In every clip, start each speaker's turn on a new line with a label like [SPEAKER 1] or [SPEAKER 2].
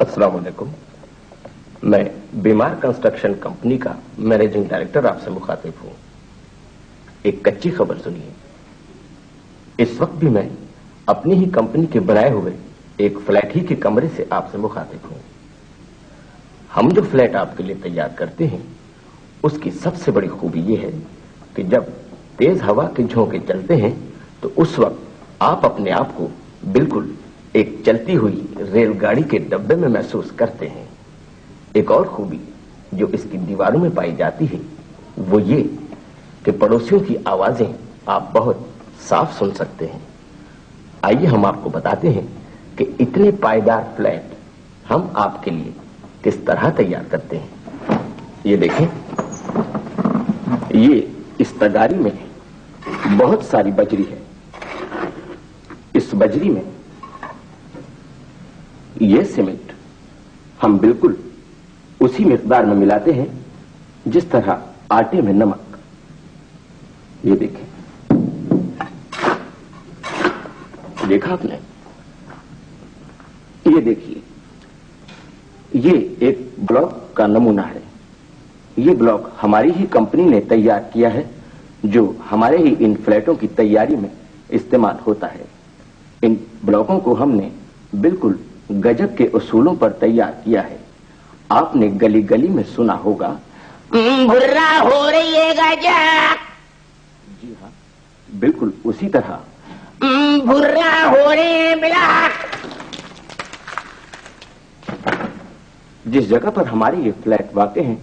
[SPEAKER 1] अस्सलाम वालेकुम। मैं बीमार कंस्ट्रक्शन कंपनी का मैनेजिंग डायरेक्टर आपसे मुखातिब हूं। एक कच्ची खबर सुनिए। इस वक्त भी मैं अपनी ही कंपनी के बनाए हुए एक फ्लैट ही के कमरे से आपसे मुखातिब हूं। हम जो फ्लैट आपके लिए तैयार करते हैं उसकी सबसे बड़ी खूबी यह है कि जब तेज हवा के झोंके चलते हैं तो उस वक्त आप अपने आप को बिल्कुल एक चलती हुई रेलगाड़ी के डब्बे में महसूस करते हैं। एक और खूबी जो इसकी दीवारों में पाई जाती है वो ये कि पड़ोसियों की आवाजें आप बहुत साफ सुन सकते हैं। आइए हम आपको बताते हैं कि इतने पायदार फ्लैट हम आपके लिए किस तरह तैयार करते हैं। ये देखें, ये इस तगारी में बहुत सारी बजरी है। इस बजरी में ये सीमेंट हम बिल्कुल उसी मिकदार में मिलाते हैं जिस तरह आटे में नमक। ये देखें, देखा आपने? ये देखिए, ये एक ब्लॉक का नमूना है। ये ब्लॉक हमारी ही कंपनी ने तैयार किया है जो हमारे ही इन फ्लैटों की तैयारी में इस्तेमाल होता है। इन ब्लॉकों को हमने बिल्कुल गजब के उसूलों पर तैयार किया है। आपने गली गली में सुना होगा
[SPEAKER 2] भुर्रा हो रही है गजब।
[SPEAKER 1] जी हाँ, बिल्कुल उसी तरह
[SPEAKER 2] भुर्रा हो रही है ब्लॉक।
[SPEAKER 1] जिस जगह पर हमारे ये फ्लैट वाक़ हैं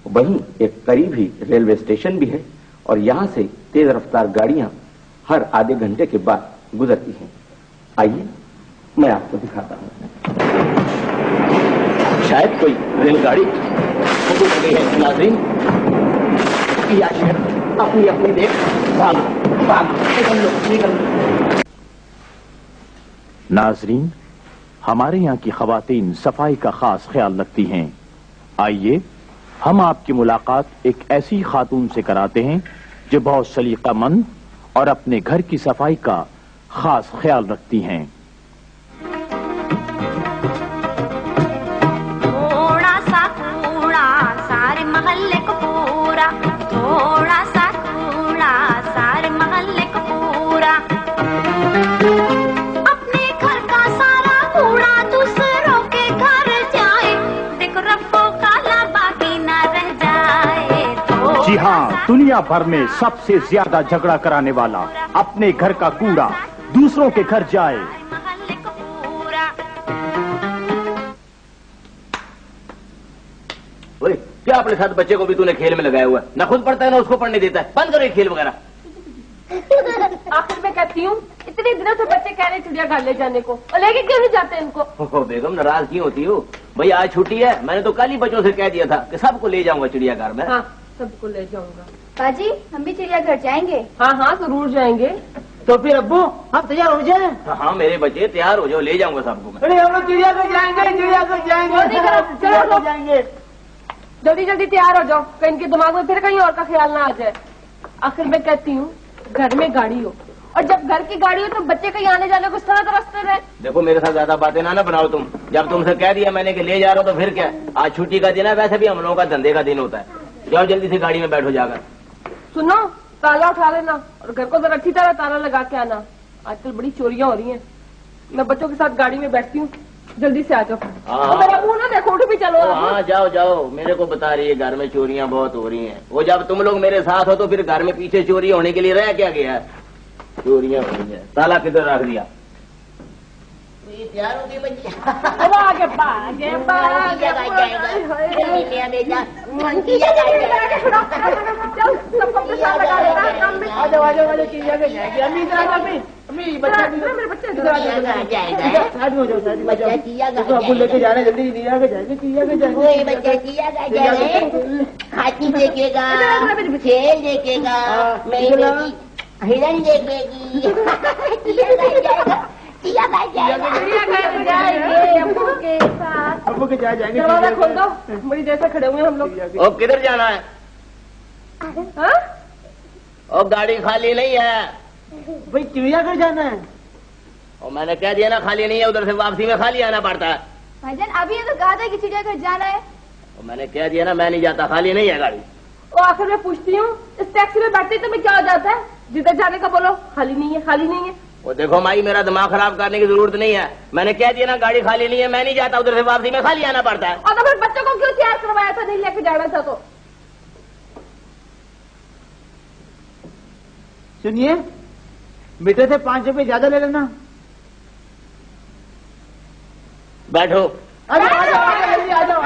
[SPEAKER 1] वहीं एक करीब ही रेलवे स्टेशन भी है और यहां से तेज रफ्तार गाड़ियां हर आधे घंटे के बाद गुजरती हैं। आइए मैं आपको दिखाता हूं। शायद कोई रेलगाड़ी गुजर गई है। नाज़रीन, या शायद अपनी अपनी देख भाग भाग निकल लो।
[SPEAKER 3] नाज़रीन, हमारे यहाँ की खवातीन सफाई का खास ख्याल रखती हैं। आइए हम आपकी मुलाकात एक ऐसी खातून से कराते हैं जो बहुत सलीकामंद और अपने घर की सफाई का खास ख्याल रखती हैं।
[SPEAKER 4] थोड़ा सा कूड़ा सारे मोहल्ले को पूरा, थोड़ा सा कूड़ा सारे मोहल्ले को पूरा। अपने घर का सारा कूड़ा दूसरों के घर जाए, देखो रब्बो काला बाकी ना रह जाए।
[SPEAKER 3] जी हाँ, दुनिया भर में सबसे ज्यादा झगड़ा कराने वाला अपने घर का कूड़ा दूसरों के घर जाए।
[SPEAKER 4] मोहल्ले को पूरा।
[SPEAKER 1] ओए, क्या अपने साथ बच्चे को भी तूने खेल में लगाया हुआ है? ना खुद पढ़ता है ना उसको पढ़ने देता है। बंद करो ये खेल वगैरह।
[SPEAKER 5] आखिर मैं कहती हूँ, इतने दिनों से बच्चे कह रहे चिड़ियाघर ले जाने को, और लेके क्यों नहीं जाते इनको?
[SPEAKER 1] ओहो बेगम, नाराज क्यों होती हो? भाई आज छुट्टी है, मैंने तो कल ही बच्चों से कह दिया था कि सबको ले जाऊंगा चिड़ियाघर में।
[SPEAKER 5] हाँ, सबको ले जाऊंगा।
[SPEAKER 6] बाजी, हम भी चिड़ियाघर जाएंगे।
[SPEAKER 5] हाँ हाँ, जरूर जाएंगे।
[SPEAKER 2] तो फिर अब्बू हम तैयार हो जाए।
[SPEAKER 1] हाँ मेरे बच्चे तैयार हो जाओ, ले जाऊंगा सबको मैं।
[SPEAKER 2] अरे हम लोग चिड़ियाघर जाएंगे, चिड़ियाघर जाएंगे।
[SPEAKER 5] जल्दी करो, चलो
[SPEAKER 2] जाएंगे।
[SPEAKER 5] जल्दी जल्दी तैयार हो जाओ, कहीं इनके दिमाग में फिर कहीं और का ख्याल ना आ जाए। आखिर मैं कहती हूँ, घर में गाड़ी हो, और जब घर की गाड़ी हो तो बच्चे कहीं आने जाने को इस तरह तरसते रहे।
[SPEAKER 1] देखो मेरे साथ ज्यादा बातें ना बनाओ तुम। जब तुमसे कह दिया मैंने कि ले जा रहा हूं तो फिर क्या? आज छुट्टी का दिन है, वैसे भी हम लोगों का धंधे का दिन होता है। जाओ जल्दी से गाड़ी में बैठो जाकर।
[SPEAKER 5] सुनो, ताला उठा लेना और घर को जरा अच्छी तरह ताला लगा के आना। आजकल बड़ी चोरियां हो रही हैं। मैं बच्चों के साथ गाड़ी में बैठती हूँ, जल्दी से आ जाओ।
[SPEAKER 1] हाँ।
[SPEAKER 5] मेरा मुंह ना देखो, उठ भी चलो।
[SPEAKER 1] हाँ जाओ जाओ, मेरे को बता रही है घर में चोरियां बहुत हो रही हैं। वो जब तुम लोग मेरे साथ हो तो फिर घर में पीछे चोरी होने के लिए रह क्या गया है? चोरियां हो रही है। ताला किधर रख दिया?
[SPEAKER 2] तैयार हो गए बच्चे?
[SPEAKER 5] आगे भागे भागे
[SPEAKER 2] लेके जाने जल्दी जाएंगे हाथी देखेगा, खेल देखेगा, हिरन देखेगी।
[SPEAKER 5] अब्बू के साथ जाएंगे। दरवाजा खोल दो, बड़ी देर से खड़े हुए हम लोग।
[SPEAKER 1] और किधर जाना है?
[SPEAKER 5] हाँ?
[SPEAKER 1] और गाड़ी खाली नहीं है
[SPEAKER 2] भाई, चिड़ियाघर जाना है।
[SPEAKER 1] और मैंने कह दिया ना खाली नहीं है, उधर से वापसी में खाली आना पड़ता है।
[SPEAKER 6] भाईजान अभी ये तो कहा था कि चिड़ियाघर जाना है।
[SPEAKER 2] तो मैंने कह दिया ना, मैं नहीं जाता, खाली नहीं है गाड़ी।
[SPEAKER 5] और आखिर मैं पूछती हूँ, इस टैक्सी में बैठते तो मैं क्या हो जाता है? जिधर जाने का बोलो खाली नहीं है, खाली नहीं है।
[SPEAKER 2] वो देखो माई, मेरा दिमाग खराब करने की जरूरत नहीं है। मैंने कह दिया ना, गाड़ी खाली नहीं है, मैं नहीं जाता, उधर से वापसी में खाली आना पड़ता है।
[SPEAKER 5] और तो फिर बच्चों को क्यों तैयार करवाया था, नहीं लेके जाना था तो?
[SPEAKER 7] सुनिए, मीठे से 5 रुपए ज्यादा ले लेना।
[SPEAKER 2] बैठो।
[SPEAKER 7] आ जाओ आ जाओ आ जाओ आ जाओ,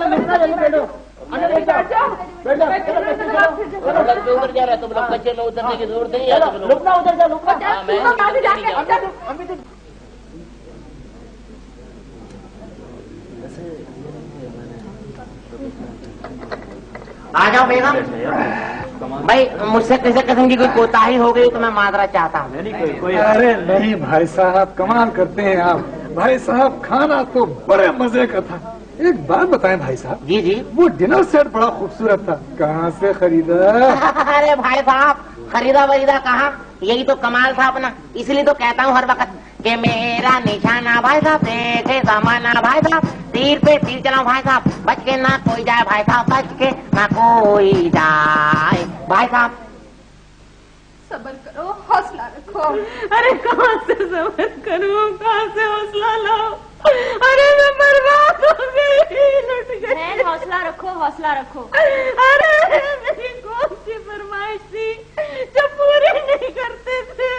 [SPEAKER 7] मिलना जल्दी बैठो।
[SPEAKER 2] उधर जा रहा, तुम लोग बच्चे में उतरने की जरूरत नहीं है।
[SPEAKER 7] लुकना उधर जा, लुकना।
[SPEAKER 2] आ जाओ बेगम। भाई मुझसे किसी किस्म की कोई कोताही हो गई तो मैं माजरा चाहता हूँ।
[SPEAKER 8] अरे नहीं भाई साहब, कमाल करते हैं आप। भाई साहब खाना तो बड़े मजे का था। एक बात बताएं भाई साहब।
[SPEAKER 2] जी जी।
[SPEAKER 8] वो डिनर सेट बड़ा खूबसूरत था, कहाँ से खरीदा?
[SPEAKER 2] अरे भाई साहब, खरीदा वरीदा कहाँ, यही तो कमाल था अपना। इसलिए तो कहता हूँ हर वक्त कि मेरा निशाना भाई साहब, देखे जमाना भाई साहब, तीर पे तीर चलाओ भाई साहब, बच के ना कोई जाए भाई साहब, बच के ना कोई जाए भाई साहब।
[SPEAKER 6] सब्र करो, हौसला रखो।
[SPEAKER 5] अरे कहाँ से सब्र करूँ, कहाँ से हौसला लाओ? अरे मैं बर्बाद हो गई, लुट गई।
[SPEAKER 6] हौसला रखो, हौसला रखो।
[SPEAKER 5] अरे मेरी कौन सी फरमाइश थी जो पूरी नहीं करते थे?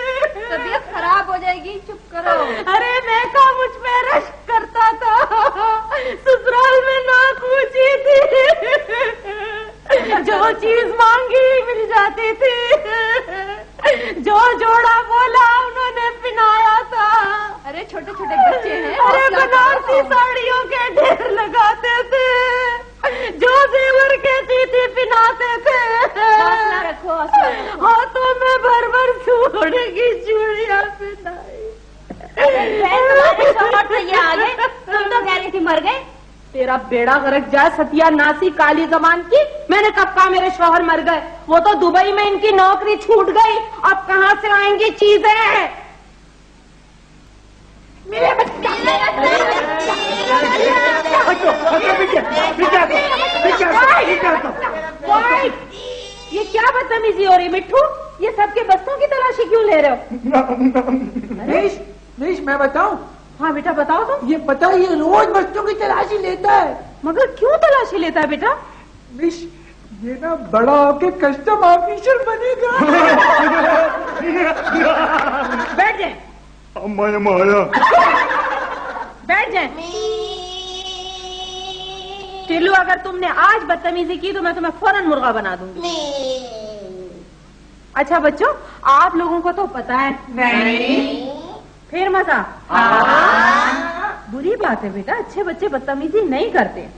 [SPEAKER 6] तबीयत खराब हो जाएगी, चुप करो।
[SPEAKER 5] अरे मैं का मुझ पे रश्क करता था, ससुराल में नाक ऊंची थी, जो चीज मांगी मिल जाती थी, जो जोड़ा बोला उन्होंने पिनाया था।
[SPEAKER 6] अरे छोटे छोटे बच्चे हैं।
[SPEAKER 5] अरे बनारसी साड़ियों के ढेर लगाते थे, जो जेवर कहती थी पिनाते थे।
[SPEAKER 6] हौसला रखो, हौसला रखो।
[SPEAKER 5] हाथों में भर भर सोने की चूड़ियां पिनाई।
[SPEAKER 6] तुम्हारे शौहर तो ये आ गए, तुम तो कह रही थी मर गए।
[SPEAKER 5] तेरा बेड़ा गरक जाए सत्यानाशी काली जबान की। मैंने कब कहा मेरे शौहर मर गए? वो तो दुबई में इनकी नौकरी छूट गई, अब कहाँ से आएंगी चीजें? मेरे ये क्या बदतमीजी हो रही मिट्ठू? ये सबके बच्चों की तलाशी क्यों ले रहे हो?
[SPEAKER 7] नीश मैं बताऊं?
[SPEAKER 5] हाँ बेटा बताओ तुम।
[SPEAKER 7] ये पता है, ये रोज बच्चों की तलाशी लेता है।
[SPEAKER 5] मगर क्यों तलाशी लेता है बेटा?
[SPEAKER 8] निश, ये ना बड़ा होके कस्टम ऑफिसर बनेगा।
[SPEAKER 5] बैठ जाए,
[SPEAKER 8] मैंने मारा।
[SPEAKER 5] बैठ जाए। टिल्लू, अगर तुमने आज बदतमीजी की तो मैं तुम्हें फौरन मुर्गा बना दूंगी। अच्छा बच्चों, आप लोगों को तो पता है। नहीं। फिर मजा? बुरी बात है बेटा, अच्छे बच्चे बदतमीजी नहीं करते।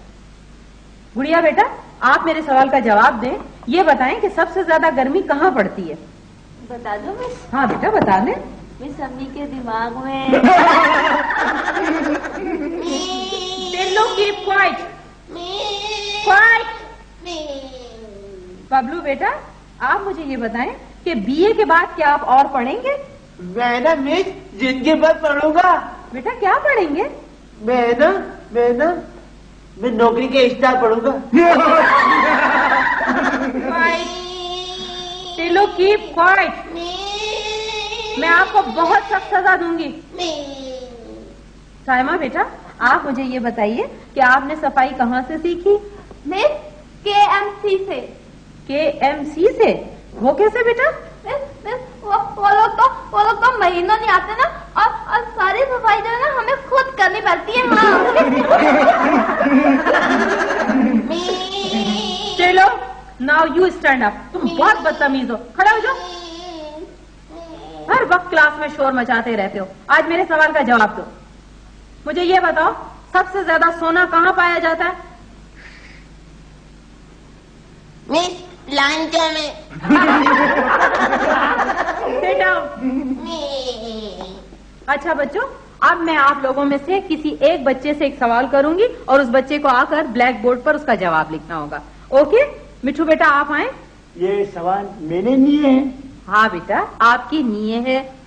[SPEAKER 5] गुड़िया बेटा, आप मेरे सवाल का जवाब दें। ये बताएं कि सबसे ज्यादा गर्मी कहाँ पड़ती है?
[SPEAKER 6] बता दो मिस।
[SPEAKER 5] हाँ बेटा बता दें।
[SPEAKER 6] मिस अम्मी के दिमाग में।
[SPEAKER 5] Tillu keep quiet. Quite. Bablu बेटा, आप मुझे ये बताएं कि बीए के बाद क्या आप और पढ़ेंगे?
[SPEAKER 7] मैं ना मिस जिंदगी भर पढ़ूंगा।
[SPEAKER 5] बेटा क्या पढ़ेंगे?
[SPEAKER 7] मैं नौकरी के स्टार पढ़ूंगा।
[SPEAKER 5] Tillu keep quiet. मैं आपको बहुत सख्त सजा दूंगी। साइमा बेटा, आप मुझे ये बताइए कि आपने सफाई कहाँ से सीखी?
[SPEAKER 6] मिस KMC से।
[SPEAKER 5] KMC से? वो कैसे बेटा?
[SPEAKER 6] मिस वो लोग तो महीनों नहीं आते ना, और सारी सफाई जो है ना हमें खुद करनी पड़ती है।
[SPEAKER 5] चलो नाउ यू स्टैंड अप। तुम बहुत बदतमीज हो, खड़े हो जाओ। हर वक्त क्लास में शोर मचाते रहते हो। आज मेरे सवाल का जवाब दो। मुझे ये बताओ, सबसे ज्यादा सोना कहाँ पाया जाता है?
[SPEAKER 2] मिस लांचो में।
[SPEAKER 5] Sit down। अच्छा बच्चों, अब मैं आप लोगों में से किसी एक बच्चे से एक सवाल करूंगी और उस बच्चे को आकर ब्लैक बोर्ड पर उसका जवाब लिखना होगा। ओके? मिठू बेटा आप आए।
[SPEAKER 7] ये सवाल मेरे लिए है।
[SPEAKER 5] हाँ बेटा, आपकी नीयत है।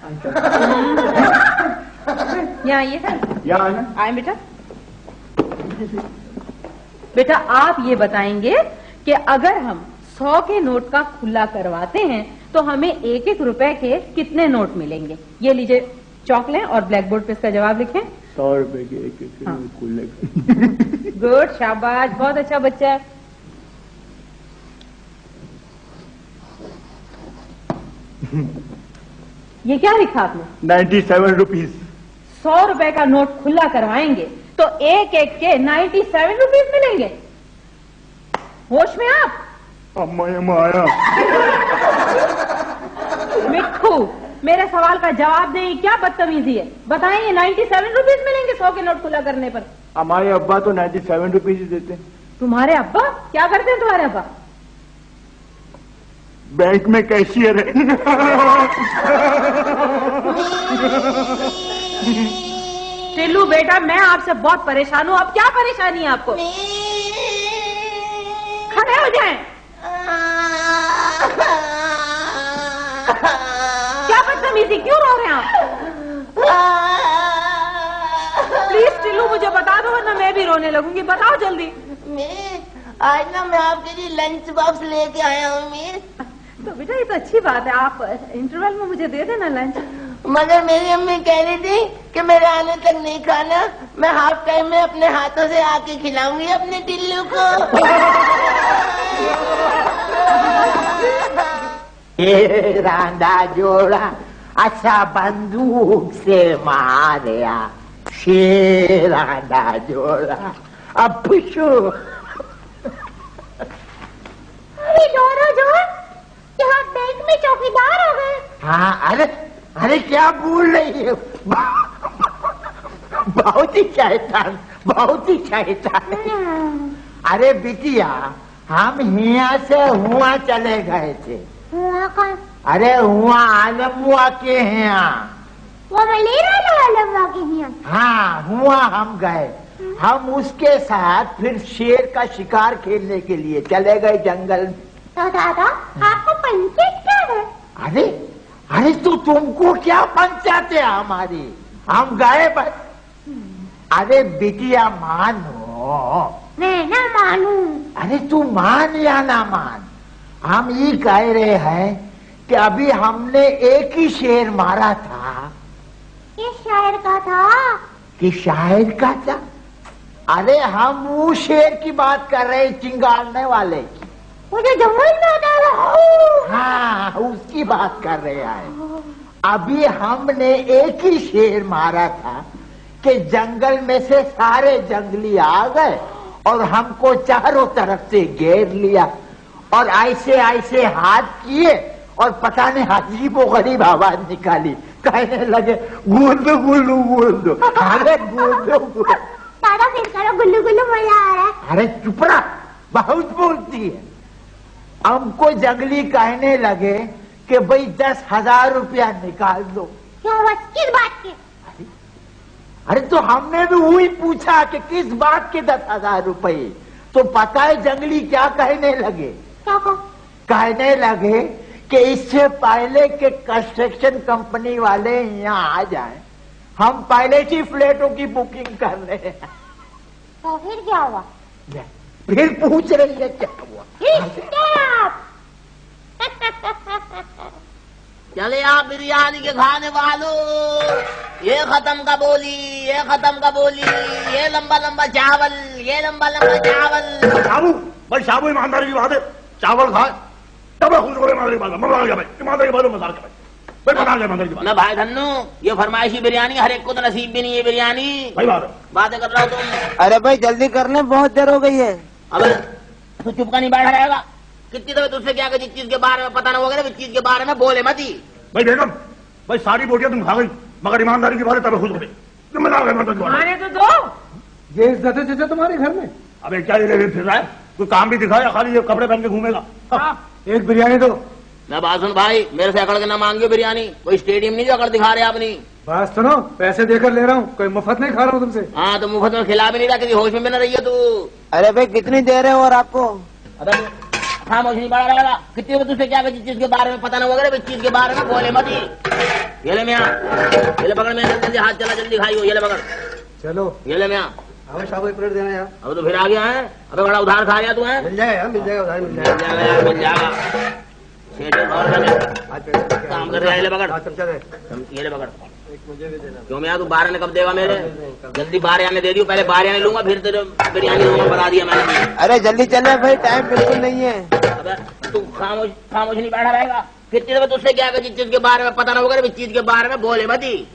[SPEAKER 5] यहाँ ये है,
[SPEAKER 7] यहाँ ना।
[SPEAKER 5] आए बेटा। बेटा आप ये बताएंगे कि अगर हम 100 के नोट का खुला करवाते हैं तो हमें 1-1 रुपए के कितने नोट मिलेंगे? ये लीजिए चौक लें और ब्लैक बोर्ड पे इसका जवाब लिखें।
[SPEAKER 3] 100 रुपए के 1-1
[SPEAKER 5] हाँ।
[SPEAKER 3] खुले।
[SPEAKER 5] गुड, शाबाश, बहुत अच्छा बच्चा है। ये क्या लिखा आपने?
[SPEAKER 3] 97 रुपीज।
[SPEAKER 5] 100 रुपए का नोट खुला करवाएंगे तो 1-1 के 97 रुपीज मिलेंगे। होश में आप?
[SPEAKER 3] माया
[SPEAKER 5] मिट्ठू, मेरे सवाल का जवाब दें, क्या बदतमीजी है? बताएं, ये 97 रुपीज मिलेंगे 100 के नोट खुला करने पर?
[SPEAKER 3] हमारे अब्बा तो 97 रुपीज ही देते हैं।
[SPEAKER 5] तुम्हारे अब्बा क्या करते हैं? तुम्हारे अब्बा
[SPEAKER 3] बैंक में कैशियर है।
[SPEAKER 5] टिल्लू बेटा, मैं आपसे बहुत परेशान हूँ। अब क्या परेशानी है आपको? खड़े हो जाएं। क्या बदतमीजी, क्यों रो रहे हैं आप? प्लीज टिल्लू मुझे बता दो वरना मैं भी रोने लगूंगी। बताओ जल्दी।
[SPEAKER 2] आज ना मैं आपके लिए लंच बॉक्स लेके आया हूँ मिस।
[SPEAKER 5] तो बेटा ये तो अच्छी बात है, आप इंटरवल में मुझे दे देना लंच।
[SPEAKER 2] मगर मेरी अम्मी कह रही थी कि मेरे आने तक नहीं खाना, मैं हाफ टाइम में अपने हाथों से आके खिलाऊंगी अपने टिल्लू को।
[SPEAKER 9] ये रांधा जोड़ा अच्छा बंदूक से मारिया, शेर रांधा जोड़ा अब पूछो।
[SPEAKER 6] अरे जोरो जोर, यहाँ बैंक में चौकीदार हो गए।
[SPEAKER 9] हाँ, अरे क्या बोल रही है? बहुत ही शैतान, बहुत ही शैतान। अरे बिटिया, हम यहाँ से हुआ चले गए थे।
[SPEAKER 6] हुआ कौन?
[SPEAKER 9] अरे हुआ आलमुआ के यहाँ।
[SPEAKER 6] वो मलेरा वाला के यहाँ?
[SPEAKER 9] हाँ, हुआ हम गए। हम उसके साथ फिर शेर का शिकार खेलने के लिए चले गए जंगल में।
[SPEAKER 6] तो दादा आपको पंचायत क्या है?
[SPEAKER 9] अरे तो तुमको क्या पंचायत है हमारी? हम गए बस। अरे बिटिया मानो।
[SPEAKER 6] मैं ना मानू।
[SPEAKER 9] अरे तू मान या ना मान, हम ये कह रहे हैं कि अभी हमने एक ही शेर मारा था।
[SPEAKER 6] ये शायर का था
[SPEAKER 9] कि शायर का था? अरे हम वो शेर की बात कर रहे हैं, चिंगारने वाले की।
[SPEAKER 6] वो जो जंगल में होता है।
[SPEAKER 9] हाँ, उसकी बात कर रहे हैं। अभी हमने एक ही शेर मारा था कि जंगल में से सारे जंगली आ गए और हमको चारों तरफ से घेर लिया और ऐसे ऐसे हाथ किए और पता नहीं अजीब व गरीब आवाज निकाली। कहने लगे गुल्लू गुल्लू गुल्लू। अरे गुल्लू गुल्लू।
[SPEAKER 6] दादा फिर करो, गुल्लू गुल्लू मजा आ रहा है।
[SPEAKER 9] अरे चुप रहा, बहुत बोलती है। हमको जंगली कहने लगे कि भाई 10,000 रुपया निकाल दो।
[SPEAKER 6] क्यों, बस किस बात के?
[SPEAKER 9] अरे तो हमने भी वही पूछा कि किस बात के 10,000 रुपए। तो पता है जंगली क्या कहने लगे?
[SPEAKER 6] क्या
[SPEAKER 9] कहने लगे कि इससे पहले के कंस्ट्रक्शन कंपनी वाले यहाँ आ जाए, हम पहले से फ्लैटों की बुकिंग कर रहे हैं।
[SPEAKER 6] तो फिर क्या हुआ?
[SPEAKER 9] फिर पूछ रही है क्या हुआ?
[SPEAKER 2] चले आप बिरयानी के खाने वालों, ये खत्म का बोली, ये खत्म का बोली, ये लंबा लंबा चावल, ये लंबा लंबा चावल।
[SPEAKER 3] शाबू भाई, शाबू ईमानदारी की बात है। चावल खाए तब खुश हो गए। ईमानदारी की बात ईमानदारी की बात मजाक है भाई, बता दे ईमानदारी की बात।
[SPEAKER 2] ना भाई धन्नू, ये फरमाइशी बिरयानी हर एक को तो नसीब भी नहीं है बिरयानी।
[SPEAKER 3] भाई
[SPEAKER 2] बातें कर रहा हो तुम।
[SPEAKER 10] अरे भाई जल्दी कर ले, बहुत देर हो गई है।
[SPEAKER 2] अबे तू चुप का नहीं बैठा रहेगा? कितनी दफे तुझसे क्या जिस चीज के बारे में पता ना वगैरह चीज के बारे में बोले मत ही।
[SPEAKER 3] भाई बेगम भाई, सारी बोटियां तुम खा गई मगर ईमानदारी की बात है तब खुश हो गई।
[SPEAKER 5] खाने तो दो।
[SPEAKER 8] ये इज्जत है चाचा तुम्हारे घर में?
[SPEAKER 3] अबे क्या ये फिर रहा है? कोई काम भी दिखाया, खाली ये कपड़े पहन के घूमेगा।
[SPEAKER 8] एक बिरयानी दो।
[SPEAKER 2] मैं बात सुन भाई, मेरे से अकड़ के ना मांगियो बिरयानी। कोई स्टेडियम नहीं जो अकड़ दिखा रहे अपनी।
[SPEAKER 8] बात सुनो, पैसे देकर ले रहा हूँ, कोई मुफ्त नहीं खा रहा हूँ तुमसे।
[SPEAKER 2] हाँ तो मुफ्त में खिला भी नहीं रहा, किसी होश में भी न रही है तू।
[SPEAKER 10] अरे भाई कितनी देर है और आपको?
[SPEAKER 2] अबे खामोश नहीं पड़ा रहेगा। कितनी दफे तुझसे क्या जिस चीज के बारे में पता ना वगैरह चीज के बारे में बोले मत ही। ये ले मियाँ, ये ले पकड़, मैं जल्दी हाथ चला, जल्दी खाई हो। ये ले पकड़,
[SPEAKER 8] चलो
[SPEAKER 2] ये ले मियाँ।
[SPEAKER 7] हमें शाम को एक प्लेट देना यार।
[SPEAKER 2] अब तो फिर आ गया है। अबे बड़ा उधार खा गया तू है।
[SPEAKER 7] मिल जाएगा यार, मिल जाएगा उधार, मिल जाएगा।
[SPEAKER 2] मिल जाएगा यार, मिल जाएगा। सेठ और काम कर रहा है। ले पकड़
[SPEAKER 7] चमचा दे।
[SPEAKER 2] ये ले पकड़।
[SPEAKER 7] एक मुझे भी देना।
[SPEAKER 2] क्यों मैं तू 12 ने कब देगा मेरे? जल्दी 12 आने दे दियो। पहले 12 आने लूंगा फिर तेरे बिरयानी दूंगा, बता दिया मैंने।
[SPEAKER 10] अरे जल्दी चले भाई, टाइम बिल्कुल नहीं है।
[SPEAKER 2] अबे तू खामोश खामोश नहीं बैठा रहेगा। फिर तेरे में तुझसे क्या जिस चीज के बारे में पता ना होगा, इस चीज के बारे में बोले मत ही।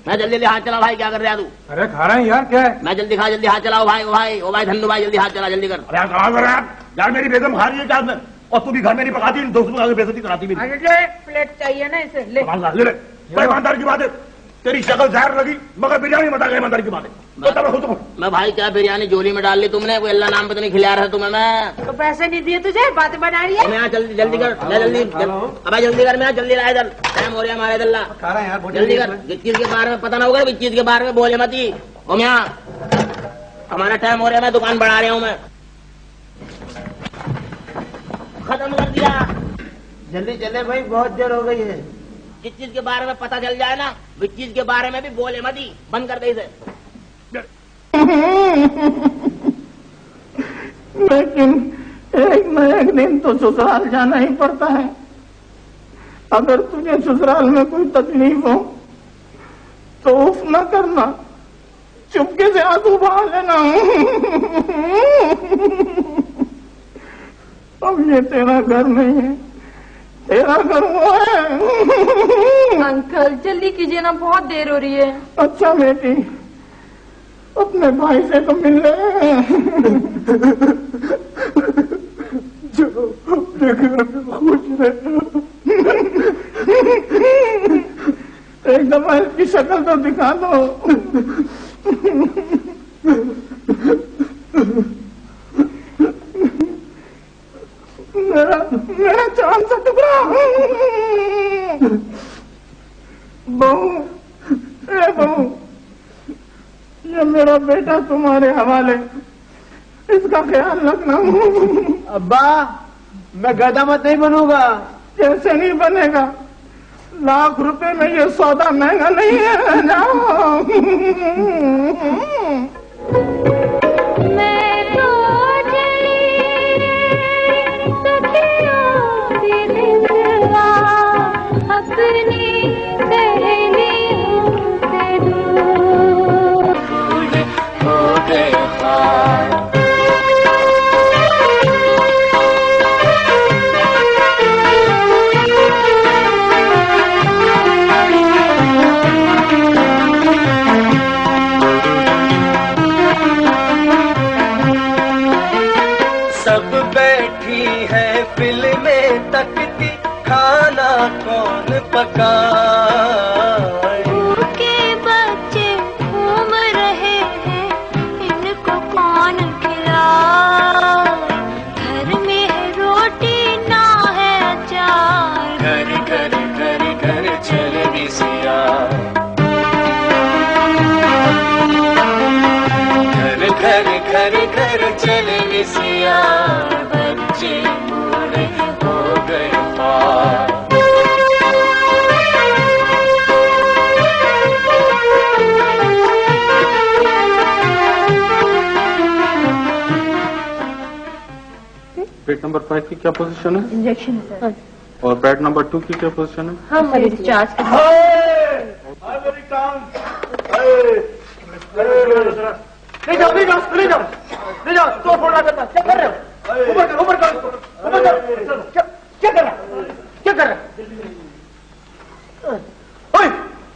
[SPEAKER 2] मैं जल्दी हाथ चला भाई, क्या कर रहा है तू?
[SPEAKER 8] अरे खा रहे हैं यार, क्या है?
[SPEAKER 2] मैं जल्दी खा, जल्दी हाथ चलाओ भाई। ओ भाई धन्नू भाई, जल्दी हाथ चला, जल्दी कर।
[SPEAKER 11] अरे कहाँ कर रहे हैं आप? यार मेरी बेगम खा रही है चार में, और तू भी घर में नहीं पकाती, दोस्तों आगे बेइज्जती कराती भी।
[SPEAKER 5] प्लेट चाहिए ना इसे, ले
[SPEAKER 11] ले बड़े ईमानदार की बात है। तेरी शक्ल जहर लगी मगर बिरयानी बता गई, ईमानदार की बात है।
[SPEAKER 2] मैं भाई क्या बिरयानी जोली में डाल ली तुमने? कोई अल्लाह नाम पे तो नहीं खिला रहा तुम्हें मैं?
[SPEAKER 5] तो पैसे नहीं दिए तुझे, बातें बना रही है।
[SPEAKER 2] मैं जल्दी जल्दी कर, मैं जल्दी अब जल्दी कर, मैं जल्दी ला इधर, टाइम हो रहा है हमारे इधर।
[SPEAKER 7] खा रहे हैं यार,
[SPEAKER 2] जल्दी कर, जिस चीज के बारे में पता ना होगा इस चीज के बारे में बोले मत ही। ओ मैं हमारा टाइम हो रहा है, मैं दुकान बढ़ा रहा हूँ। मैं खत्म कर दिया।
[SPEAKER 10] जल्दी चले भाई, बहुत देर हो गई है।
[SPEAKER 2] जिस चीज के बारे में पता चल जाए ना, उस चीज के बारे में भी बोले मत ही। बंद कर दे इसे।
[SPEAKER 12] लेकिन एक न एक दिन तो ससुराल जाना ही पड़ता है। अगर तुझे ससुराल में कोई तकलीफ हो तो उफ न करना, चुपके से आंसू बहा लेना। अब ये तेरा घर नहीं है, तेरा घर वो है।
[SPEAKER 5] अंकल जल्दी कीजिए ना, बहुत देर हो रही है।
[SPEAKER 12] अच्छा बेटी, अपने भाई से तो मिल ले। जो अपने घर में खुश रहे। एक दफा इसकी शक्ल तो दिखा दो। मेरा चांद सा टुकड़ा। बहू, ए बहू, ये मेरा बेटा तुम्हारे हवाले, इसका ख्याल रखना।
[SPEAKER 10] अब्बा मैं गधा मत नहीं बनूंगा।
[SPEAKER 12] कैसे नहीं बनेगा? लाख रुपए में ये सौदा महंगा नहीं है। जाओ।
[SPEAKER 4] के बच्चे घूम रहे हैं, इनको कौन खिलाए? घर में है रोटी ना है अचार।
[SPEAKER 13] घर घर घर घर चल बिसिया, घर घर घर घर चल बिसिया। बच्चे बूढ़े हो गए पार।
[SPEAKER 14] बेड नंबर 5 की क्या पोजीशन है?
[SPEAKER 5] Injection sir.
[SPEAKER 14] और बेड नंबर 2 की क्या पोजीशन है?
[SPEAKER 5] हम मरीज चार्ज कर।
[SPEAKER 11] ले जाओ ले जाओ ले जाओ ले जाओ। तो फोड़ रहा, क्या कर रहे हो? ऊपर कर ऊपर कर ऊपर कर। क्या कर रहा क्या कर रहा? ओए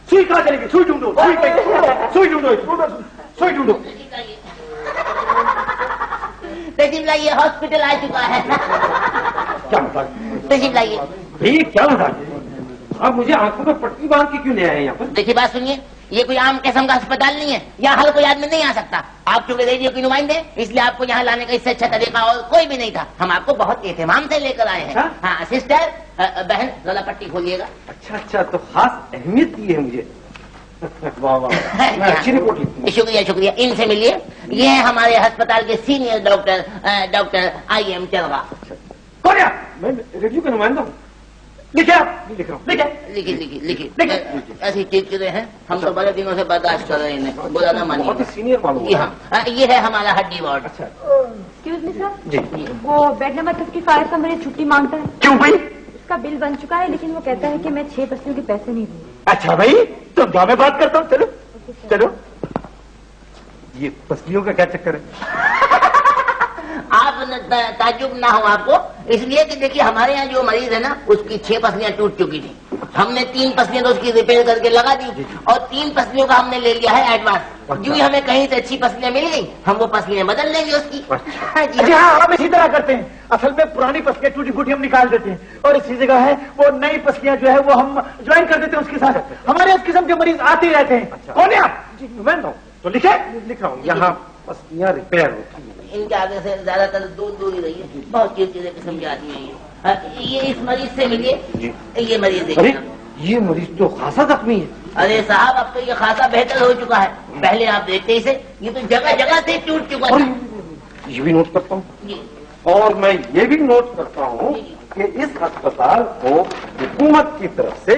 [SPEAKER 11] सुई कहाँ चलेगी? सुई ढूंढो, सुई ढूंढो, सुई ढूंढो।
[SPEAKER 2] तहसील लाइए, हॉस्पिटल आ चुका है।
[SPEAKER 11] क्या मतलब?
[SPEAKER 2] तहसील लाइए।
[SPEAKER 11] भैया क्या बताइए आप मुझे आंखों में पट्टी बांध के क्यों ले आए यहाँ पर?
[SPEAKER 2] देखिए बात सुनिए, ये कोई आम किस्म का अस्पताल नहीं है। यहाँ हर कोई आदमी नहीं आ सकता। आप चूंकि रेडियो की नुमाइंदे, इसलिए आपको यहाँ लाने का इससे अच्छा तरीका और कोई भी नहीं था। हम आपको बहुत एहतमाम से लेकर आए हैं। हाँ सिस्टर, बहन जरा पट्टी खोलिएगा।
[SPEAKER 11] अच्छा अच्छा, तो खास अहमियत दी है मुझे। वाह वाह, अच्छी रिपोर्ट लिखी।
[SPEAKER 2] शुक्रिया शुक्रिया। इनसे मिलिए, ये है हमारे अस्पताल के सीनियर डॉक्टर, डॉक्टर IM चरवा।
[SPEAKER 11] कौन है? मैं रेडियो का नुमाइंदा हूँ। लिखे आप? लिख रहा हूँ।
[SPEAKER 2] लिखिए लिखिए लिखिए। ऐसी चीजें हैं, हम तो बड़े दिनों से बर्दाश्त कर रहे हैं, बुरा ना मानिए।
[SPEAKER 11] बहुत ही सीनियर मालूम।
[SPEAKER 2] जी हाँ, ये है हमारा हड्डी वार्ड।
[SPEAKER 11] अच्छा
[SPEAKER 5] एक्सक्यूज मी सर,
[SPEAKER 11] जी।
[SPEAKER 5] वो बेड नंबर 55 का मेरी छुट्टी मांगता है।
[SPEAKER 11] क्यों भाई?
[SPEAKER 5] उसका बिल बन चुका है, लेकिन वो कहता है कि मैं 6 पसलियों के पैसे नहीं दूंगी।
[SPEAKER 11] अच्छा भाई, तो जाओ मैं बात करता हूँ। चलो चलो। ये पसलियों का क्या चक्कर है?
[SPEAKER 2] आप ताज्जुब ना हो आपको, इसलिए कि देखिए हमारे यहाँ जो मरीज है ना, उसकी 6 पसलियां टूट चुकी थी। हमने 3 पसलियां तो उसकी रिपेयर करके लगा दी, और 3 पसलियों का हमने ले लिया है एडवांस। जो ही हमें कहीं से अच्छी पसलियां मिल गई, हम वो पसलियां बदल लेंगे उसकी।
[SPEAKER 11] जी हाँ, हम इसी तरह करते हैं। असल में पुरानी पसलियां टूटी फूटी हम निकाल देते हैं, और इसी जगह है वो नई पसलियां जो है वो हम ज्वाइन कर देते हैं उसके साथ। हमारे इस किस्म के मरीज आते ही रहते हैं। कौन है आप? जी मैं तो लिखे लिख रहा हूँ। यहाँ पसलियां रिपेयर होती है।
[SPEAKER 2] इनके आगे से ज्यादातर दूर ही रहिए, बहुत चिड़चिड़े किस्म के आदमी हैं ये। इस मरीज से मिलिए। ये मरीज देखिए।
[SPEAKER 11] ये मरीज तो खासा जख्मी है।
[SPEAKER 2] अरे साहब, अब तो ये खासा बेहतर हो चुका है। पहले आप देखते इसे, ये तो जगह जगह से टूट चुका था।
[SPEAKER 11] ये भी नोट करता हूँ, और मैं ये भी नोट करता हूँ कि इस अस्पताल को हुकूमत की तरफ से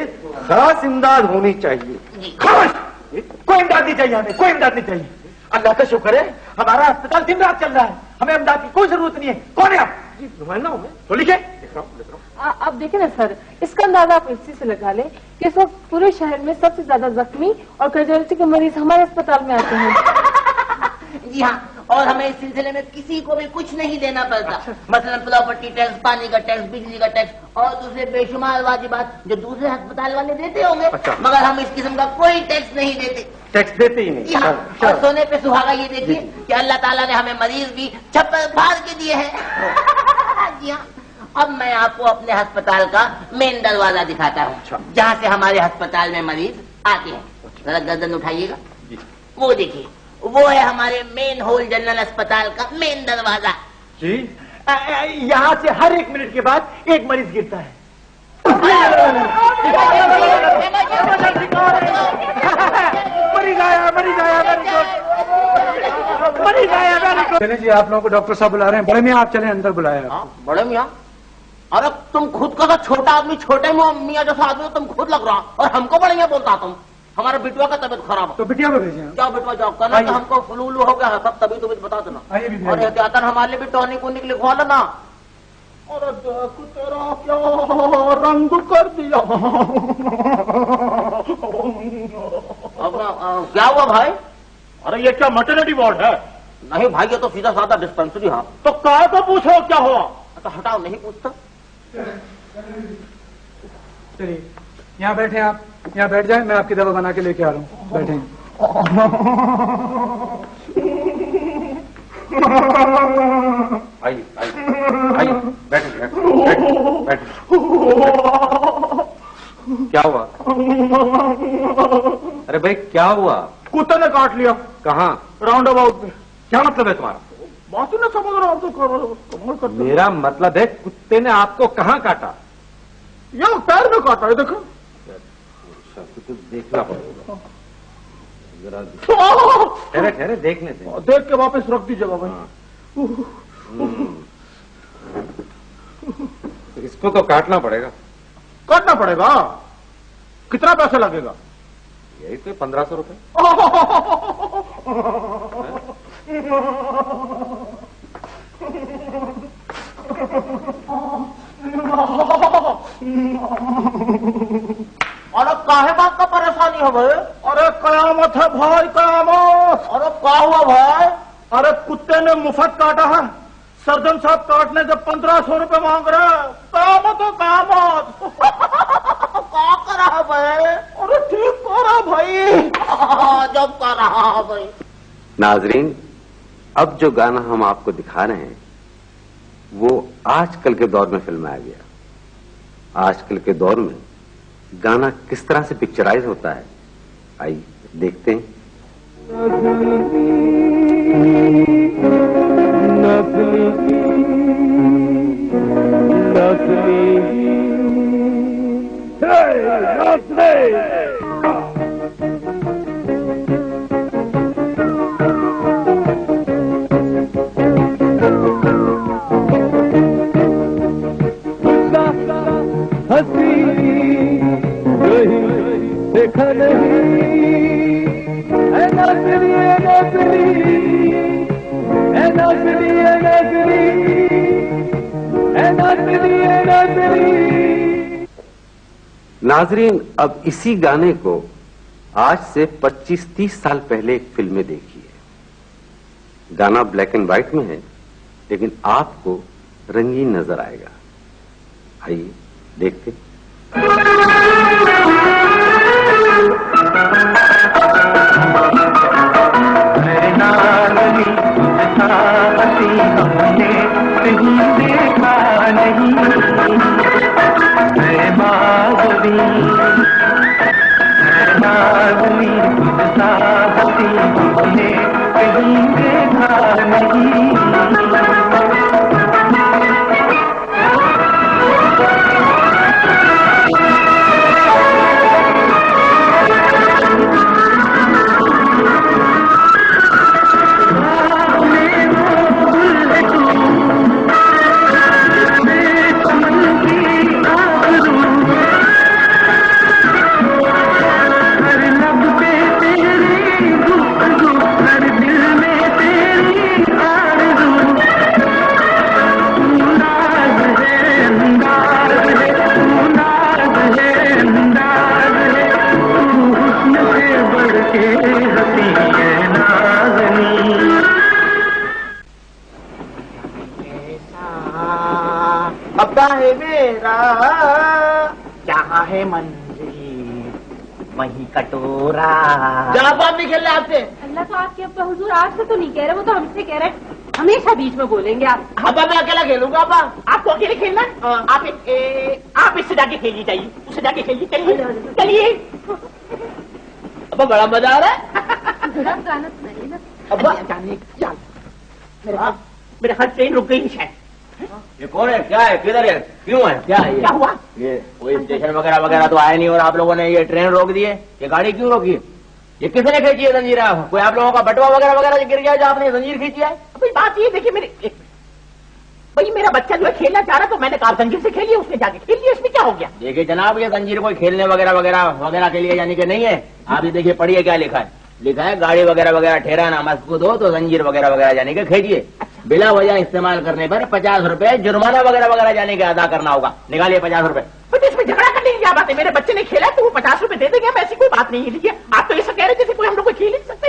[SPEAKER 11] खास इमदाद होनी चाहिए। खास कोई इमदाद नहीं चाहिए, हमें कोई इमदाद नहीं चाहिए। अल्लाह का शुक्र है, हमारा अस्पताल दिन रात चल रहा है, हमें इमदाद की कोई जरूरत नहीं है। कौन है आप? जी नुमाइंदा हूँ मैं। तो लिखे लिख रहा हूँ।
[SPEAKER 5] अब देखिए ना सर, इसका अंदाजा आप इसी से लगा लें कि इस वक्त पूरे शहर में सबसे ज्यादा जख्मी और कैजुअलिटी के मरीज हमारे अस्पताल में आते हैं।
[SPEAKER 2] जी हाँ, और हमें इस सिलसिले में किसी को भी कुछ नहीं देना पड़ता। मसलन प्रॉपर्टी टैक्स, पानी का टैक्स, बिजली का टैक्स और दूसरे बेशुमार वाजिबात जो दूसरे अस्पताल वाले देते होंगे। मगर हम इस किस्म का कोई टैक्स नहीं देते।
[SPEAKER 11] टैक्स देते ही नहीं।
[SPEAKER 2] हाँ, और सोने पे सुहागा ये देखिए कि अल्लाह ताला ने हमें मरीज भी छप्पर फाड़ के दिए हैं। जी हाँ, अब मैं आपको अपने अस्पताल का मेन दरवाजा दिखाता हूँ, जहाँ से हमारे अस्पताल में मरीज आते हैं। जरा गर्दन उठाइएगा, वो देखिए, वो है हमारे मेन होल जनरल अस्पताल का मेन दरवाजा।
[SPEAKER 11] जी, यहाँ से हर 1 मिनट के बाद एक मरीज गिरता है। चले जी, आप लोगों को डॉक्टर साहब बुला रहे हैं। बड़े मियाँ आप चले अंदर, बुलाया।
[SPEAKER 2] बड़े मियाँ? अरे तुम खुद का छोटा आदमी, छोटे मियाँ जैसा आदमी तुम खुद लग रहा, और हमको बड़े मियाँ बोलता तुम। हमारा बिटुआ का तबीयत खराब है।
[SPEAKER 8] तो बिटिया को भेजे।
[SPEAKER 2] जाओ बिटुआ जाओ, कहना कि हमको फ्लू हो गया है, सब तबीयत बता देना। और एहतियातन हमारे लिए भी टॉनिक वॉनिक लिखवा लेना।
[SPEAKER 12] अरे देखो तेरा क्या रंग कर दिया।
[SPEAKER 2] अब क्या हुआ भाई?
[SPEAKER 12] अरे ये क्या मैटरनिटी वार्ड है?
[SPEAKER 2] नहीं भाई, ये तो सीधा साधा डिस्पेंसरी है।
[SPEAKER 12] तो कहा तो पूछो क्या हुआ?
[SPEAKER 2] तो हटाओ, नहीं पूछता।
[SPEAKER 8] चलिए यहाँ बैठे, आप यहाँ बैठ जाए, मैं आपकी दवा बना के लेके आ रहा हूँ। बैठे।
[SPEAKER 11] आइए आइए, बैठे बैठे। क्या हुआ? अरे भाई क्या हुआ?
[SPEAKER 12] कुत्ते ने काट लिया।
[SPEAKER 11] कहाँ?
[SPEAKER 12] राउंड अबाउट में।
[SPEAKER 11] क्या मतलब है तुम्हारा?
[SPEAKER 12] बात ही ना समझ रहा हूँ तो।
[SPEAKER 11] मेरा मतलब है कुत्ते ने आपको कहाँ काटा?
[SPEAKER 12] यहाँ पैर में काटा है, देखो।
[SPEAKER 11] तो देखना पड़ेगा जरा। ठहरे ठहरे, देखने से।
[SPEAKER 12] देख के वापस रख दीजिएगा भाई।
[SPEAKER 11] इसको तो काटना पड़ेगा।
[SPEAKER 12] काटना पड़ेगा? कितना पैसा लगेगा?
[SPEAKER 11] यही तो 1500 रुपए।
[SPEAKER 2] अरे काहे बात का परेशानी है भाई?
[SPEAKER 12] अरे कयामत है भाई, कयामत।
[SPEAKER 2] अरे क्या हुआ भाई?
[SPEAKER 12] अरे कुत्ते ने मुफ्त काटा है, सर्जन साहब काटने से 1500 रुपए मांग रहे हैं। कयामत है, कयामत।
[SPEAKER 2] क्या करा है भाई?
[SPEAKER 12] अरे ठीक करा भाई,
[SPEAKER 2] जब करा भाई।
[SPEAKER 15] नाजरीन, अब जो गाना हम आपको दिखा रहे हैं वो आजकल के दौर में फिल्माया गया। आजकल के दौर में गाना किस तरह से पिक्चराइज होता है, आइए देखते हैं।
[SPEAKER 16] हसी
[SPEAKER 15] नाजरीन, अब इसी गाने को आज से 25-30 साल पहले एक फिल्म में देखिए। गाना ब्लैक एंड व्हाइट में है, लेकिन आपको रंगीन नजर आएगा। आइए देखते।
[SPEAKER 9] अब्बा है मेरा, जहाँ है मंजिल वही कटोरा।
[SPEAKER 7] जनाब आप नहीं खेलने आपसे।
[SPEAKER 5] अल्लाह तो आपके अब्बा हुजूर आपसे तो नहीं कह रहे, वो तो हमसे कह रहे हैं। हमेशा बीच में बोलेंगे आप।
[SPEAKER 7] अब्बा मैं अकेला खेलूंगा। अब्बा आपको अकेले खेलना है? आप इससे जाके खेलिए, जाइए उससे जाके खेलिए। चलिए चलिए। अब्बा बड़ा मजा आ रहा है।
[SPEAKER 5] गाना सुनाइए ना।
[SPEAKER 7] अब्बा जाने मेरे ख्याल ट्रेन रुक गई शायद।
[SPEAKER 1] ये कौन है, क्या है, किधर है, क्यों है, क्या है
[SPEAKER 7] क्या हुआ?
[SPEAKER 1] ये कोई स्टेशन वगैरह वगैरह तो आया नहीं और आप लोगों ने ये ट्रेन रोक दी है। ये गाड़ी क्यों रोकी है? ये किसने खींची है जंजीर? कोई आप लोगों का बटवा वगैरह वगैरह गिर गया जो आपने जंजीर खींची है?
[SPEAKER 7] भाई बात ये देखिए, मेरे भाई मेरा बच्चा जो है खेलना चाह रहा तो मैंने कहा जंजीर से खेलिए, उसने जाके खेल लिया, इसमें क्या हो गया?
[SPEAKER 1] देखिए जनाब, ये जंजीर कोई खेलने वगैरह वगैरह वगैरह के लिए यानी कि नहीं है। आप ये देखिए, पढ़िए क्या लिखा है। लिखा है गाड़ी वगैरह वगैरह ठहराना मजबूत हो तो जंजीर वगैरह वगैरह जाने के खींचिए। बिला वजह इस्तेमाल करने पर 50 रुपए जुर्माना वगैरह वगैरह जाने के अदा करना होगा। निकालिए 50 रुपए।
[SPEAKER 7] तो इसमें झगड़ा करने की क्या बात है? मेरे बच्चे ने खेला तो वो 50 रुपए दे देंगे, ऐसी कोई बात नहीं है। देखिए आप तो ऐसा कह रहे जैसे कोई हम लोग को खेल नहीं सकते।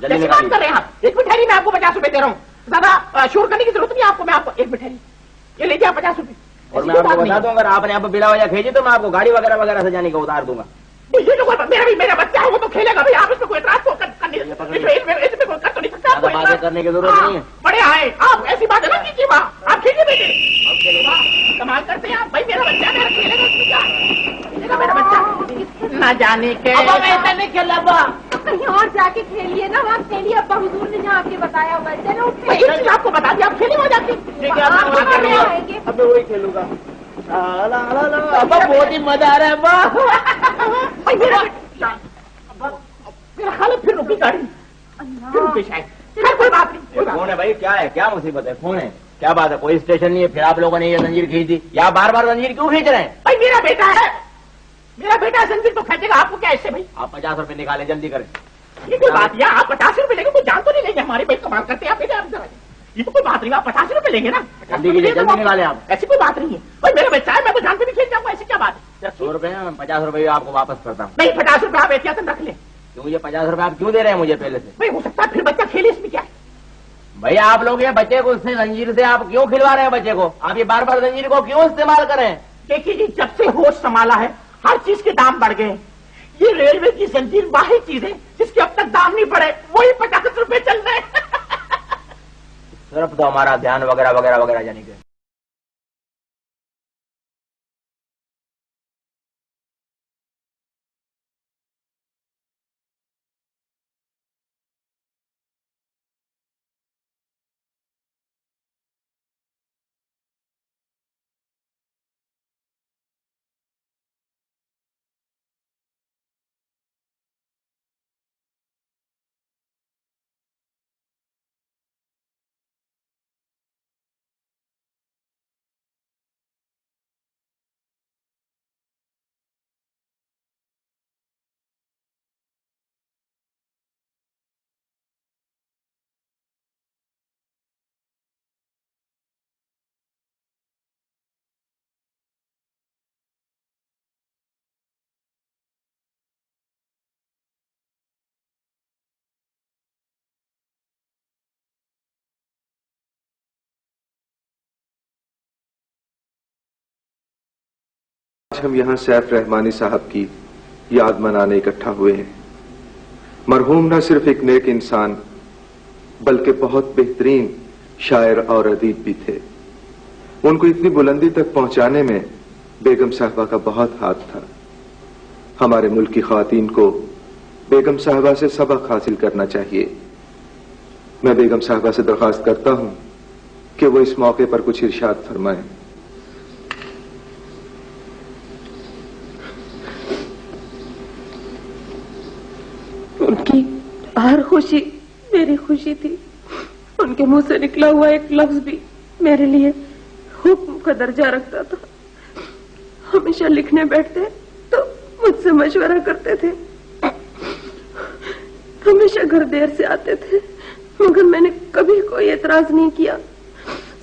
[SPEAKER 7] जैसी बात कर रहे हैं आप। एक मिठाई मैं आपको 50 रुपए दे रहा हूँ, ज्यादा शोर करने की जरूरत नहीं आपको। मैं आपको एक मिठाई ये लीजिए आप 50 रुपए।
[SPEAKER 1] और मैं आपको बता दूं, अगर आपने आप बिला वजह खींची तो मैं आपको गाड़ी वगैरह वगैरह से जाने का उतार दूंगा।
[SPEAKER 7] ये जो मेरा बच्चा है वो तो खेलेगा भाई, आप इसमें कोई एतराज तो इसमें कोई कर तो नहीं सकता।
[SPEAKER 1] बातें करने की जरूरत नहीं है।
[SPEAKER 7] बड़े आए आप, ऐसी बात है ना कीजिए। आप खेलिए बेटे, कमाल करते हैं आप। भाई मेरा बच्चा मेरा खेलेगा, मेरा बच्चा ना जाने के। अब मैं ऐसा नहीं खेला।
[SPEAKER 5] कहीं और जाके खेलिए ना, वहाँ खेलिए। अब्बा हुजूर ने जहाँ आपके बताया हुआ है। चलो
[SPEAKER 7] आपको बता दिया, आप खेलिए वहाँ जाके।
[SPEAKER 1] अब मैं वही खेलूंगा।
[SPEAKER 7] अब्बा बहुत ही मजा आ रहा है। अब्बा मेरा ख्याल है फिर रुकी गाड़ी, फिर रुकी शायद। कोई बात नहीं।
[SPEAKER 1] कौन है भाई, क्या है, क्या मुसीबत है, कौन है, क्या बात है? कोई स्टेशन नहीं है, फिर आप लोगों ने ये जंजीर खींच दी। या बार बार जंजीर क्यों खींच रहे हैं?
[SPEAKER 7] भाई मेरा बेटा है, मेरा बेटा जंजीर तो खींचेगा, आपको क्या इससे? भाई
[SPEAKER 1] आप 50 रुपए निकाले, जल्दी करें।
[SPEAKER 7] ये कोई बात है? आप 50 रुपए लेंगे तो जान तो नहीं लेंगे हमारे? भाई कमाल करते हैं आप। ये तो कोई बात नहीं, आप 50 रुपए लेंगे ना।
[SPEAKER 1] जल्दी कीजिए, जल्दी निकाले आप।
[SPEAKER 7] ऐसी कोई बात नहीं है भाई, मेरा बच्चा है, मैं तो जान पे भी खेल जाऊंगा, ऐसी क्या बात है?
[SPEAKER 1] 100 रुपए 50 रुपए आपको वापस करता हूँ।
[SPEAKER 7] नहीं 50 रुपए आप एहतियातन रख ले।
[SPEAKER 1] क्यों ये 50 रुपए आप क्यों दे रहे हैं मुझे पहले से?
[SPEAKER 7] भाई हो सकता है फिर बच्चा खेले, इसमें क्या है?
[SPEAKER 1] भैया आप लोग ये बच्चे को उससे जंजीर से आप क्यों खिलवा रहे हैं बच्चे को? आप ये बार बार जंजीर को क्यों इस्तेमाल कर रहे हैं?
[SPEAKER 7] देखिए जी, जब से होश संभाला है हर चीज के दाम बढ़ गए। ये रेलवे की जंजीर वाहिद चीज है जिसके अब तक दाम नहीं बढ़े, वही 50 रुपए चल रहे हैं।
[SPEAKER 1] सिर्फ तो हमारा ध्यान वगैरह वगैरह वगैरह जाने के
[SPEAKER 11] हम यहाँ सैफ रहमानी साहब की याद मनाने इकट्ठा हुए हैं। मरहूम न सिर्फ एक नेक इंसान बल्कि बहुत बेहतरीन शायर और अदीब भी थे। उनको इतनी बुलंदी तक पहुंचाने में बेगम साहबा का बहुत हाथ था। हमारे मुल्क की ख्वातीन को बेगम साहबा से सबक हासिल करना चाहिए। मैं बेगम साहबा से दरख्वास्त करता हूं कि वो इस मौके पर कुछ इरशाद फरमाएं।
[SPEAKER 5] उनकी हर खुशी मेरी खुशी थी। उनके मुंह से निकला हुआ एक लफ्ज भी मेरे लिए हुक्म का दर्जा रखता था। हमेशा लिखने बैठते तो मुझसे मशवरा करते थे। हमेशा घर देर से आते थे मगर मैंने कभी कोई एतराज नहीं किया।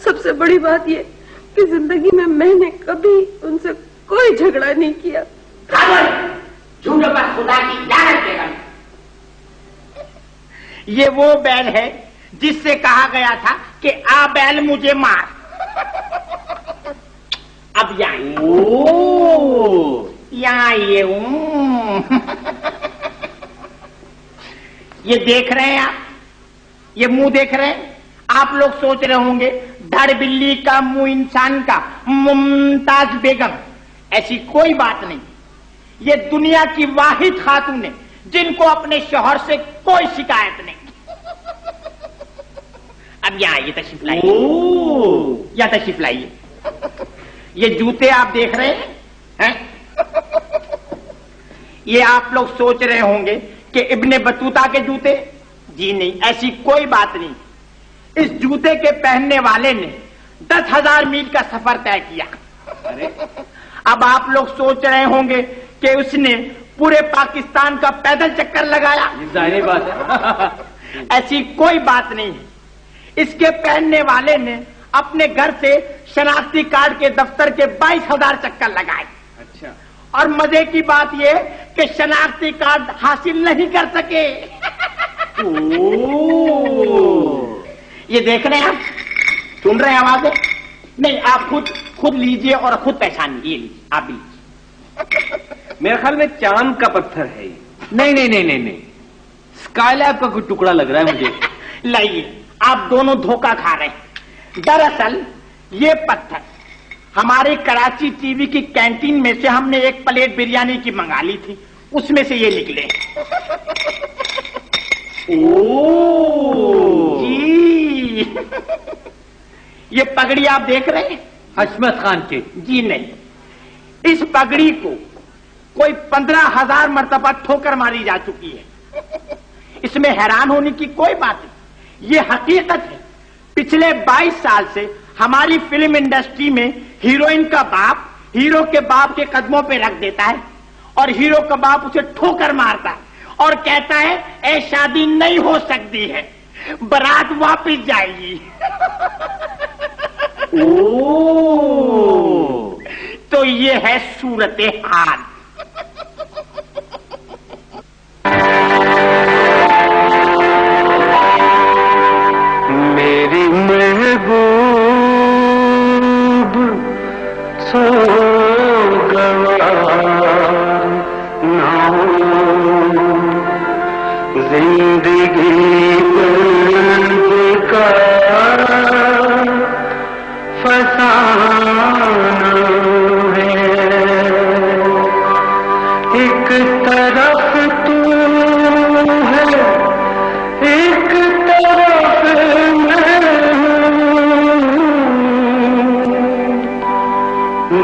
[SPEAKER 5] सबसे बड़ी बात ये कि जिंदगी में मैंने कभी उनसे कोई झगड़ा नहीं किया।
[SPEAKER 2] झूठों पर खुदा की लानत बेगम। ये वो बैल है जिससे कहा गया था कि आ बैल मुझे मार। अब यहाँ ये देख रहे हैं आप, ये मुंह देख रहे हैं। आप लोग सोच रहे होंगे धड़ बिल्ली का मुंह इंसान का, मुमताज बेगम। ऐसी कोई बात नहीं। ये दुनिया की वाहिद खातून है जिनको अपने शौहर से कोई शिकायत नहीं। अब यहाँ ये तशरीफ लाइए, या तशरीफ लाइए। ये जूते आप देख रहे हैं? ये आप लोग सोच रहे होंगे कि इब्ने बतूता के जूते। जी नहीं, ऐसी कोई बात नहीं। इस जूते के पहनने वाले ने 10,000 मील का सफर तय किया। अरे अब आप लोग सोच रहे होंगे कि उसने पूरे पाकिस्तान का पैदल चक्कर लगाया।
[SPEAKER 14] जाहिर बात है।
[SPEAKER 2] ऐसी कोई बात नहीं है। इसके पहनने वाले ने अपने घर से शनाख्ती कार्ड के दफ्तर के 22,000 चक्कर लगाए।
[SPEAKER 14] अच्छा।
[SPEAKER 2] और मजे की बात यह कि शनाख्ती कार्ड हासिल नहीं कर सके। ये देख रहे हैं आप, सुन रहे हैं आवाजें? नहीं, आप खुद लीजिए और खुद पहचान लीजिए। आप भी लीजिए।
[SPEAKER 14] मेरे ख्याल में चांद का पत्थर है ये। नहीं, स्काईलैब का कोई टुकड़ा लग रहा है मुझे।
[SPEAKER 2] लाइए, आप दोनों धोखा खा रहे हैं। दरअसल ये पत्थर हमारे कराची टीवी की कैंटीन में से हमने एक प्लेट बिरयानी की मंगा ली थी, उसमें से ये निकले। जी। ये पगड़ी आप देख रहे हैं?
[SPEAKER 14] हशमत खान के?
[SPEAKER 2] जी नहीं, इस पगड़ी को कोई 15,000 मर्तबा ठोकर मारी जा चुकी है। इसमें हैरान होने की कोई बात नहीं, ये हकीकत है। पिछले 22 साल से हमारी फिल्म इंडस्ट्री में हीरोइन का बाप हीरो के बाप के कदमों पे रख देता है और हीरो का बाप उसे ठोकर मारता है और कहता है ए शादी नहीं हो सकती है, बारात वापिस जाएगी। तो ये है सूरत हाल।
[SPEAKER 13] मेरी महबूब सो गवार ना हो, जिंदगी का फसाना है। एक तरफ तू है, एक तरफ मैं,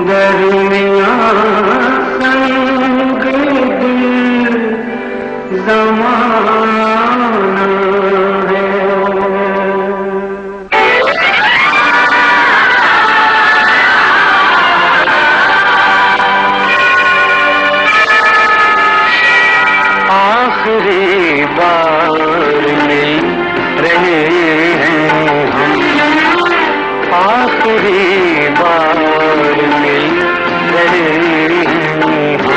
[SPEAKER 13] दरमियां संग दिल ज़माना है। आखिरी बार मिल रहे हैं हम, आखिरी बार मिल रहे हैं हम।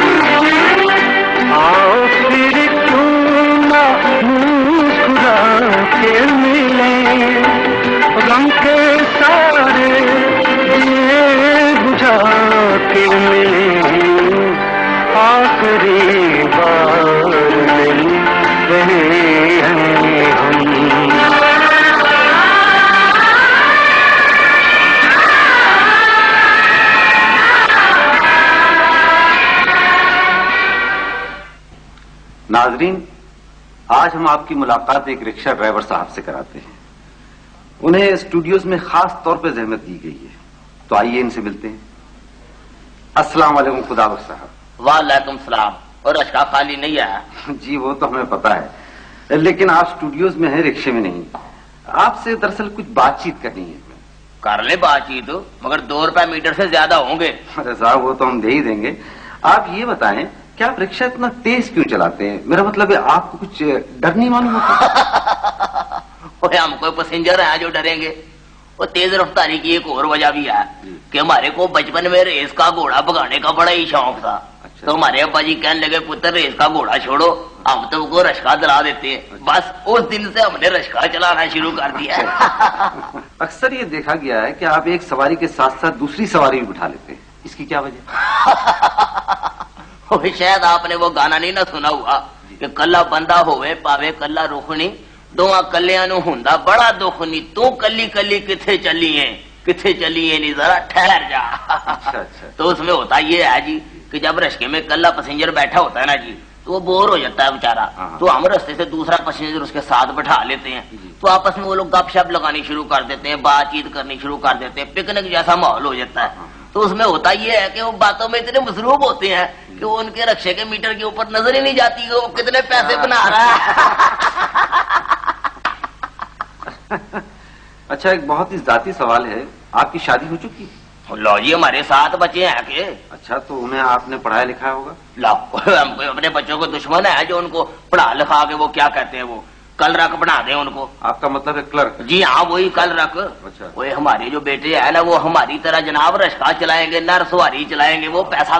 [SPEAKER 13] आओ फिर क्यों ना मुस्कुरा के मिले, गम के सारे दिए बुझा के मिले।
[SPEAKER 15] नाजरीन, आज हम आपकी मुलाकात एक रिक्शा ड्राइवर साहब से कराते हैं। उन्हें स्टूडियोज में खास तौर पर जहमत दी गई है, तो आइए इनसे मिलते हैं। अस्सलाम वालेकुम खुदावत साहब।
[SPEAKER 2] वालेकुम सलाम। और रश्का खाली नहीं है?
[SPEAKER 15] जी वो तो हमें पता है, लेकिन आप स्टूडियोज में हैं, रिक्शे में नहीं। आपसे दरअसल कुछ बातचीत करनी है।
[SPEAKER 2] कर ले बातचीत, मगर 2 रुपए मीटर से ज्यादा होंगे।
[SPEAKER 15] अरे साहब वो तो हम दे ही देंगे। आप ये बताएं कि आप रिक्शा इतना तेज क्यों चलाते हैं? मेरा मतलब है आपको कुछ डर नहीं मालूम होता?
[SPEAKER 2] हम कोई पैसेंजर हैं जो डरेंगे? वो तेज रफ्तारी की एक और वजह भी है कि हमारे को बचपन में रेस का घोड़ा भगाने का बड़ा ही शौक था। तो हमारे अब्बा जी कहने लगे, पुत्र रेस का घोड़ा छोड़ो, हम तुमको रश्का दिला देते हैं। बस उस दिन से हमने रश्का चलाना शुरू कर दिया।
[SPEAKER 15] अक्सर ये देखा गया है कि आप एक सवारी के साथ साथ दूसरी सवारी भी बिठा लेते हैं, इसकी क्या वजह?
[SPEAKER 2] शायद आपने वो गाना नहीं ना सुना हुआ कि कल्ला बंदा होवे पावे कल्ला रुखनी, दोवां कल्लियां नूं हुंदा बड़ा दुख नी, तू कल्ली कल्ली किथे चली है नी, जरा ठहर जा।
[SPEAKER 15] अच्छा।
[SPEAKER 2] तो उसमें होता ये है जी कि जब रश्के में कल्ला पैसेंजर बैठा होता है ना जी, तो वो बोर हो जाता है बेचारा। तो हम रास्ते से दूसरा पैसेंजर उसके साथ बैठा लेते हैं, तो आपस में वो लोग गपशप लगानी शुरू कर देते हैं, बातचीत करनी शुरू कर देते हैं, पिकनिक जैसा माहौल हो जाता है। तो उसमें होता ये है कि वो बातों में इतने मसरूफ होते हैं कि वो उनके रक्शे के मीटर के ऊपर नजर ही नहीं जाती कि वो कितने पैसे बना रहा है।
[SPEAKER 15] अच्छा, एक बहुत ही जाती सवाल है, आपकी शादी हो चुकी है?
[SPEAKER 2] लो जी, हमारे 7 बच्चे हैं के।
[SPEAKER 15] अच्छा, तो उन्हें आपने पढ़ाया लिखाया होगा?
[SPEAKER 2] लो, हम अपने बच्चों को दुश्मन है जो उनको पढ़ा लिखा के वो क्या कहते हैं, वो कल रख बना दे उनको।
[SPEAKER 15] आपका मतलब है क्लर्क?
[SPEAKER 2] जी हाँ, वही कल रख।
[SPEAKER 15] अच्छा।
[SPEAKER 2] वो हमारे जो बेटे है ना, वो हमारी तरह जनाब रश्का चलाएंगे, नर सवारी चलाएंगे, वो पैसा